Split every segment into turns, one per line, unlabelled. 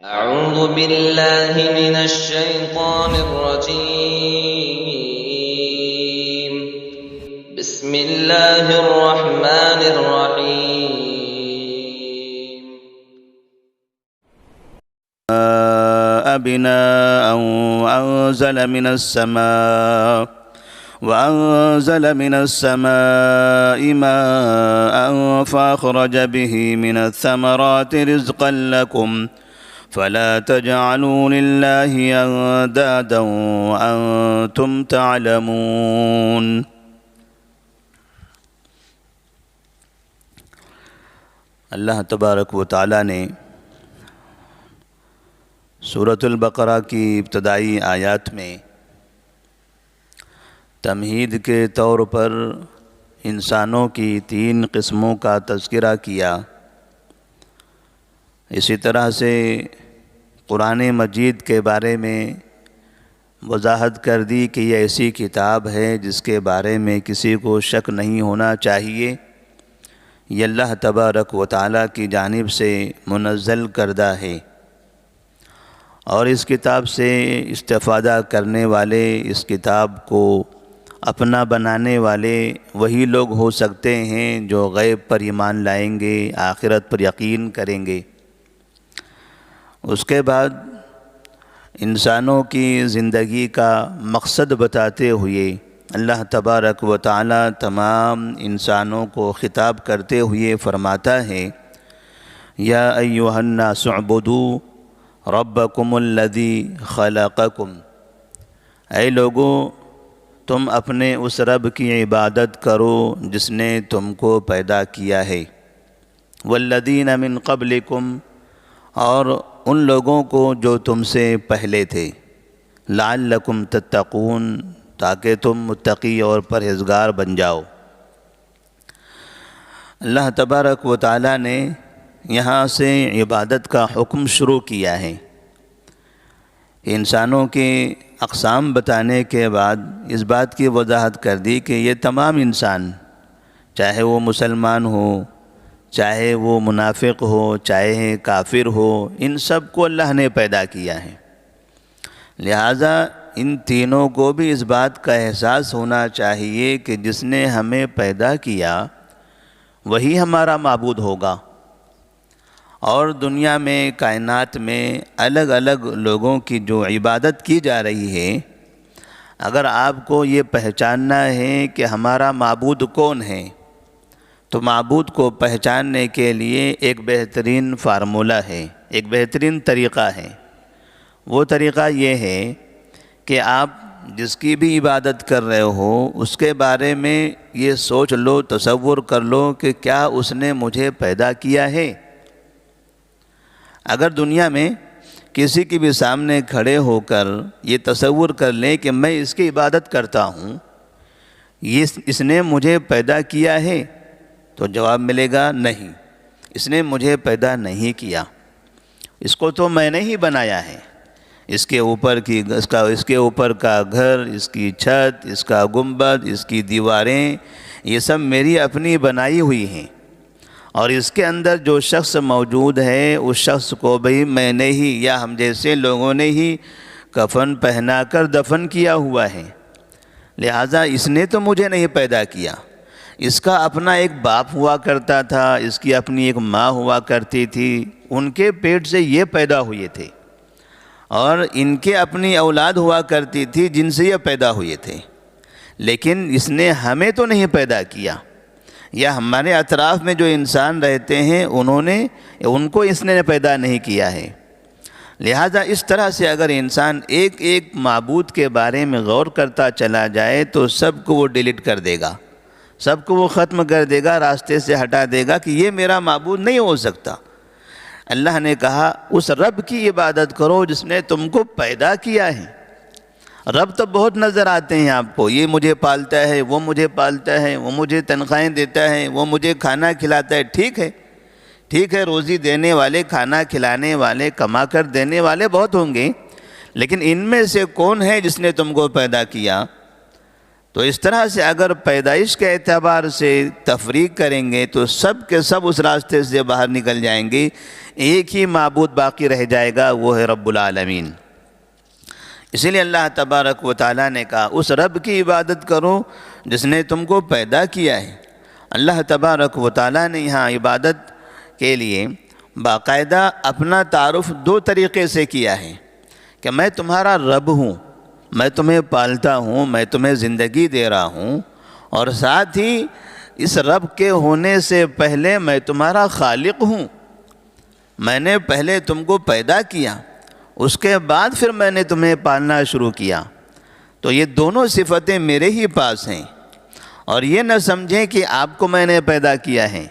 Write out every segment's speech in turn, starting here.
أعوذ بالله من الشيطان الرجيم. بسم الله الرحمن الرحيم.
بناء وأنزل من السماء ماء فأخرج به من الثمرات رزقا لكم فلا تجعلوا لله أندادا وأنتم تعلمون۔ اللہ تبارک و تعالیٰ نے سورۃ البقرہ کی ابتدائی آیات میں تمہید کے طور پر انسانوں کی 3 قسموں کا تذکرہ کیا۔ اسی طرح سے قرآن مجید کے بارے میں وضاحت کر دی کہ یہ ایسی کتاب ہے جس کے بارے میں کسی کو شک نہیں ہونا چاہیے، یہ اللہ تبارک و تعالیٰ کی جانب سے منزل کردہ ہے، اور اس کتاب سے استفادہ کرنے والے، اس کتاب کو اپنا بنانے والے وہی لوگ ہو سکتے ہیں جو غیب پر ایمان لائیں گے، آخرت پر یقین کریں گے۔ اس کے بعد انسانوں کی زندگی کا مقصد بتاتے ہوئے اللہ تبارک و تعالی تمام انسانوں کو خطاب کرتے ہوئے فرماتا ہے، یا ایھا الناس اعبدوا ربکم الذی خلقکم، اے لوگو تم اپنے اس رب کی عبادت کرو جس نے تم کو پیدا کیا ہے، والذین من قبلکم، اور ان لوگوں کو جو تم سے پہلے تھے، لعلکم تتقون، تاکہ تم متقی اور پرہیزگار بن جاؤ۔ اللہ تبارک و تعالیٰ نے یہاں سے عبادت کا حکم شروع کیا ہے۔ انسانوں کے اقسام بتانے کے بعد اس بات کی وضاحت کر دی کہ یہ تمام انسان، چاہے وہ مسلمان ہو، چاہے وہ منافق ہو، چاہے کافر ہو، ان سب کو اللہ نے پیدا کیا ہے۔ لہٰذا ان تینوں کو بھی اس بات کا احساس ہونا چاہیے کہ جس نے ہمیں پیدا کیا وہی ہمارا معبود ہوگا۔ اور دنیا میں، کائنات میں الگ الگ لوگوں کی جو عبادت کی جا رہی ہے، اگر آپ کو یہ پہچاننا ہے کہ ہمارا معبود کون ہے، تو معبود کو پہچاننے کے لیے ایک بہترین فارمولہ ہے، ایک بہترین طریقہ ہے۔ وہ طریقہ یہ ہے کہ آپ جس کی بھی عبادت کر رہے ہو اس کے بارے میں یہ سوچ لو، تصور کر لو کہ کیا اس نے مجھے پیدا کیا ہے۔ اگر دنیا میں کسی کے بھی سامنے کھڑے ہو کر یہ تصور کر لیں کہ میں اس کی عبادت کرتا ہوں، اس نے مجھے پیدا کیا ہے، تو جواب ملے گا نہیں، اس نے مجھے پیدا نہیں کیا، اس کو تو میں نے ہی بنایا ہے۔ اس کے اوپر کا گھر، اس کی چھت، اس کا گنبد، اس کی دیواریں، یہ سب میری اپنی بنائی ہوئی ہیں، اور اس کے اندر جو شخص موجود ہے اس شخص کو بھی میں نے ہی یا ہم جیسے لوگوں نے ہی کفن پہنا کر دفن کیا ہوا ہے۔ لہٰذا اس نے تو مجھے نہیں پیدا کیا، اس کا اپنا ایک باپ ہوا کرتا تھا، اس کی اپنی ایک ماں ہوا کرتی تھی، ان کے پیٹ سے یہ پیدا ہوئے تھے، اور ان کے اپنی اولاد ہوا کرتی تھی جن سے یہ پیدا ہوئے تھے، لیکن اس نے ہمیں تو نہیں پیدا کیا، یا ہمارے اطراف میں جو انسان رہتے ہیں ان کو اس نے پیدا نہیں کیا ہے۔ لہٰذا اس طرح سے اگر انسان ایک ایک معبود کے بارے میں غور کرتا چلا جائے تو سب کو وہ ڈیلیٹ کر دے گا، سب کو وہ ختم کر دے گا، راستے سے ہٹا دے گا کہ یہ میرا معبود نہیں ہو سکتا۔ اللہ نے کہا اس رب کی عبادت کرو جس نے تم کو پیدا کیا ہے۔ رب تو بہت نظر آتے ہیں آپ کو، یہ مجھے پالتا ہے، وہ مجھے پالتا ہے، وہ مجھے تنخواہیں دیتا ہے، وہ مجھے کھانا کھلاتا ہے، ٹھیک ہے، روزی دینے والے، کھانا کھلانے والے، کما کر دینے والے بہت ہوں گے، لیکن ان میں سے کون ہے جس نے تم کو پیدا کیا؟ تو اس طرح سے اگر پیدائش کے اعتبار سے تفریق کریں گے تو سب کے سب اس راستے سے باہر نکل جائیں گے، ایک ہی معبود باقی رہ جائے گا، وہ ہے رب العالمین۔ اسی لیے اللہ تبارک و تعالیٰ نے کہا اس رب کی عبادت کرو جس نے تم کو پیدا کیا ہے۔ اللہ تبارک و تعالیٰ نے یہاں عبادت کے لیے باقاعدہ اپنا تعارف دو طریقے سے کیا ہے کہ میں تمہارا رب ہوں، میں تمہیں پالتا ہوں، میں تمہیں زندگی دے رہا ہوں، اور ساتھ ہی اس رب کے ہونے سے پہلے میں تمہارا خالق ہوں، میں نے پہلے تم کو پیدا کیا، اس کے بعد پھر میں نے تمہیں پالنا شروع کیا۔ تو یہ دونوں صفتیں میرے ہی پاس ہیں، اور یہ نہ سمجھیں کہ آپ کو میں نے پیدا کیا ہے،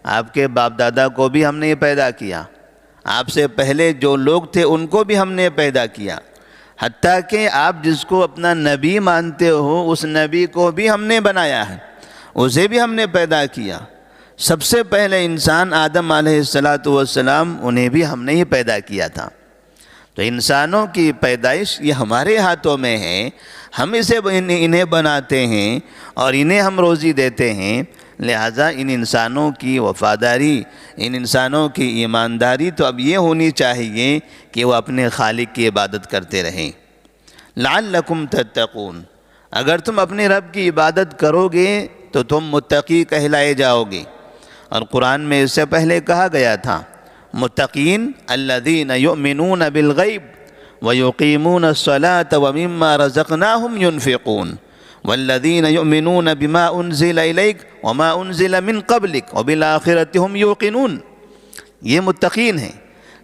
آپ کے باپ دادا کو بھی ہم نے پیدا کیا، آپ سے پہلے جو لوگ تھے ان کو بھی ہم نے پیدا کیا، حتیٰ کہ آپ جس کو اپنا نبی مانتے ہو اس نبی کو بھی ہم نے بنایا ہے، اسے بھی ہم نے پیدا کیا۔ سب سے پہلے انسان آدم علیہ السلام انہیں بھی ہم نے ہی پیدا کیا تھا۔ تو انسانوں کی پیدائش یہ ہمارے ہاتھوں میں ہے، ہم انہیں بناتے ہیں اور انہیں ہم روزی دیتے ہیں، لہٰذا ان انسانوں کی وفاداری، ان انسانوں کی ایمانداری تو اب یہ ہونی چاہیے کہ وہ اپنے خالق کی عبادت کرتے رہیں۔ لعلکم تتقون، اگر تم اپنے رب کی عبادت کرو گے تو تم متقی کہلائے جاؤ گے۔ اور قرآن میں اس سے پہلے کہا گیا تھا متقین الذین یؤمنون بالغیب ویقیمون الصلاة ومما رزقناہم ینفقون والذین یؤمنون بما انزل الیک وما انزل من قبلک وبالآخرۃ ہم یوقنون، یہ متقین ہیں۔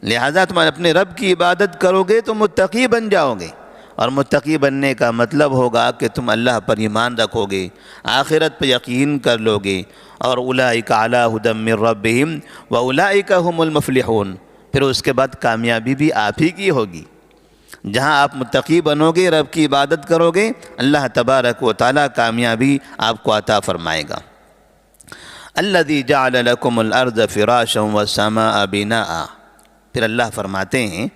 لہذا تم اپنے رب کی عبادت کرو گے تو متقی بن جاؤ گے، اور متقی بننے کا مطلب ہوگا کہ تم اللہ پر ایمان رکھو گے، آخرت پر یقین کر لو گے، اور اولئک علی ھدی من ربہم واولئک ھم المفلحون، پھر اس کے بعد کامیابی بھی آپ ہی کی ہوگی۔ جہاں آپ متقی بنو گے، رب کی عبادت کرو گے، اللہ تبارک و تعالیٰ کامیابی آپ کو عطا فرمائے گا۔ الذی جعل لکم الارض فراشا والسماء بناء، پھر اللہ فرماتے ہیں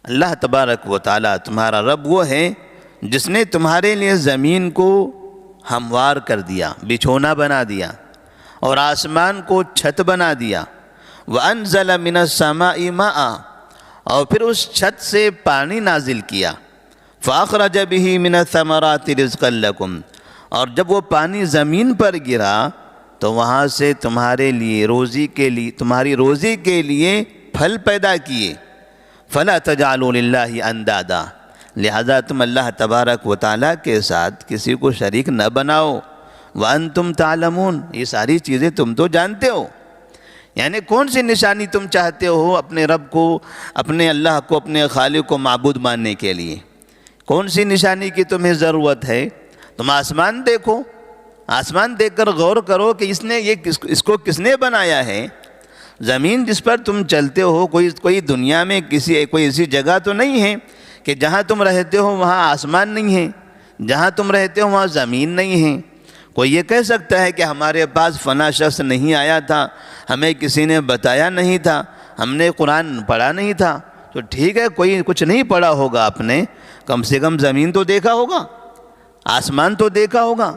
اللہ تبارک و تعالیٰ تمہارا رب وہ ہے جس نے تمہارے لیے زمین کو ہموار کر دیا، بچھونا بنا دیا، اور آسمان کو چھت بنا دیا۔ وَأَنزَلَ مِنَ السَّمَاءِ مَاءً، اور پھر اس چھت سے پانی نازل کیا۔ فَأَخْرَجَ بِهِ مِنَ الثَّمَرَاتِ رِزْقًا لَكُمْ، اور جب وہ پانی زمین پر گرا تو وہاں سے تمہارے لیے تمہاری روزی کے لیے پھل پیدا کیے۔ فَلَا تَجْعَلُوا لِلَّهِ أَنْدَادًا، لہذا تم اللہ تبارک و تعالیٰ کے ساتھ کسی کو شریک نہ بناؤ۔ وَأَنْتُمْ تَعْلَمُونَ، یہ ساری چیزیں تم تو جانتے ہو۔ یعنی کون سی نشانی تم چاہتے ہو اپنے رب کو، اپنے اللہ کو، اپنے خالق کو معبود ماننے کے لیے؟ کون سی نشانی کی تمہیں ضرورت ہے؟ تم آسمان دیکھو، آسمان دیکھ کر غور کرو کہ اس کو کس نے بنایا ہے۔ زمین جس پر تم چلتے ہو، کوئی دنیا میں کوئی ایسی جگہ تو نہیں ہے کہ جہاں تم رہتے ہو وہاں آسمان نہیں ہے، جہاں تم رہتے ہو وہاں زمین نہیں ہے۔ کوئی یہ کہہ سکتا ہے کہ ہمارے پاس فلاں شخص نہیں آیا تھا، ہمیں کسی نے بتایا نہیں تھا، ہم نے قرآن پڑھا نہیں تھا؟ تو ٹھیک ہے، کوئی کچھ نہیں پڑھا ہوگا آپ نے، کم سے کم زمین تو دیکھا ہوگا، آسمان تو دیکھا ہوگا۔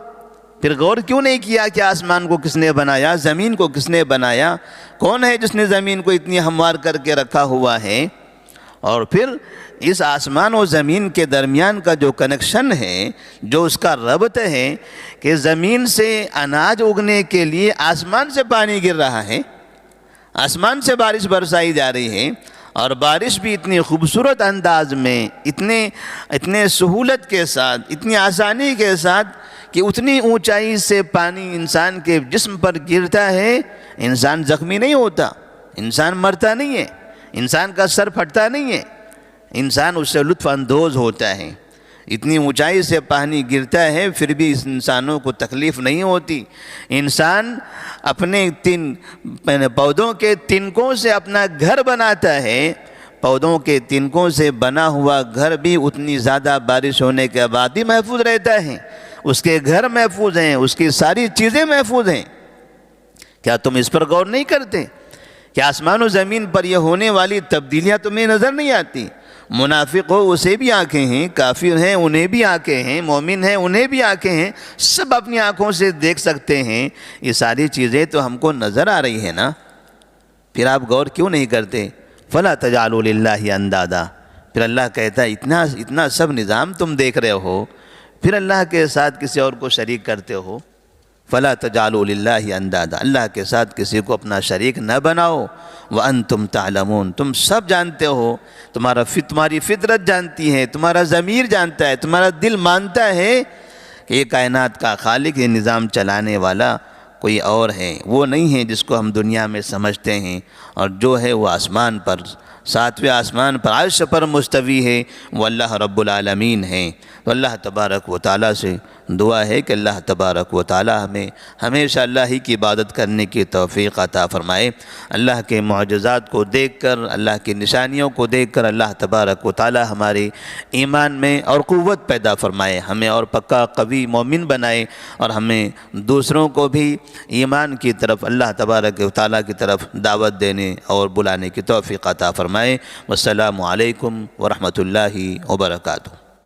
پھر غور کیوں نہیں کیا کہ آسمان کو کس نے بنایا، زمین کو کس نے بنایا، کون ہے جس نے زمین کو اتنی ہموار کر کے رکھا ہوا ہے؟ اور پھر اس آسمان و زمین کے درمیان کا جو کنیکشن ہے، جو اس کا ربط ہے کہ زمین سے اناج اگنے کے لیے آسمان سے پانی گر رہا ہے، آسمان سے بارش برسائی جا رہی ہے، اور بارش بھی اتنی خوبصورت انداز میں، اتنے سہولت کے ساتھ، اتنی آسانی کے ساتھ کہ اتنی اونچائی سے پانی انسان کے جسم پر گرتا ہے، انسان زخمی نہیں ہوتا، انسان مرتا نہیں ہے، انسان کا سر پھٹتا نہیں ہے، انسان اس سے لطف اندوز ہوتا ہے۔ اتنی اونچائی سے پانی گرتا ہے پھر بھی اس انسانوں کو تکلیف نہیں ہوتی۔ انسان اپنے پودوں کے تنکوں سے اپنا گھر بناتا ہے، پودوں کے تنکوں سے بنا ہوا گھر بھی اتنی زیادہ بارش ہونے کے بعد بھی محفوظ رہتا ہے، اس کے گھر محفوظ ہیں، اس کی ساری چیزیں محفوظ ہیں۔ کیا تم اس پر غور نہیں کرتے کہ آسمان و زمین پر یہ ہونے والی تبدیلیاں تمہیں نظر نہیں آتی؟ منافق ہو اسے بھی آنکھیں ہیں، کافر ہیں انہیں بھی آنکھیں ہیں، مومن ہیں انہیں بھی آنکھیں ہیں، سب اپنی آنکھوں سے دیکھ سکتے ہیں۔ یہ ساری چیزیں تو ہم کو نظر آ رہی ہیں نا، پھر آپ غور کیوں نہیں کرتے؟ فَلَا تَجْعَلُوا لِلَّهِ اندادا، پھر اللہ کہتا ہے اتنا سب نظام تم دیکھ رہے ہو، پھر اللہ کے ساتھ کسی اور کو شریک کرتے ہو۔ فَلَا تَجْعَلُوا لِلَّهِ اندادا، اللہ کے ساتھ کسی کو اپنا شریک نہ بناؤ۔ وَأَنْتُمْ تَعْلَمُونَ، تم سب جانتے ہو، تمہاری فطرت جانتی ہے، تمہارا ضمیر جانتا ہے، تمہارا دل مانتا ہے کہ یہ کائنات کا خالق، یہ نظام چلانے والا کوئی اور ہے، وہ نہیں ہے جس کو ہم دنیا میں سمجھتے ہیں، اور جو ہے وہ آسمان پر، ساتویں آسمان پر عرش پر مستوی ہے، وہ اللہ رب العالمین ہیں۔ تو اللہ تبارک و تعالیٰ سے دعا ہے کہ اللہ تبارک و تعالیٰ ہمیں ہمیشہ اللہ ہی کی عبادت کرنے کی توفیق عطا فرمائے۔ اللہ کے معجزات کو دیکھ کر، اللہ کی نشانیوں کو دیکھ کر اللہ تبارک و تعالیٰ ہمارے ایمان میں اور قوت پیدا فرمائے، ہمیں اور پکا قوی مومن بنائے، اور ہمیں دوسروں کو بھی ایمان کی طرف، اللہ تبارک و تعالیٰ کی طرف دعوت دینے اور بلانے کی توفیق عطا فرمائے۔ والسلام علیکم ورحمۃ اللہ وبرکاتہ۔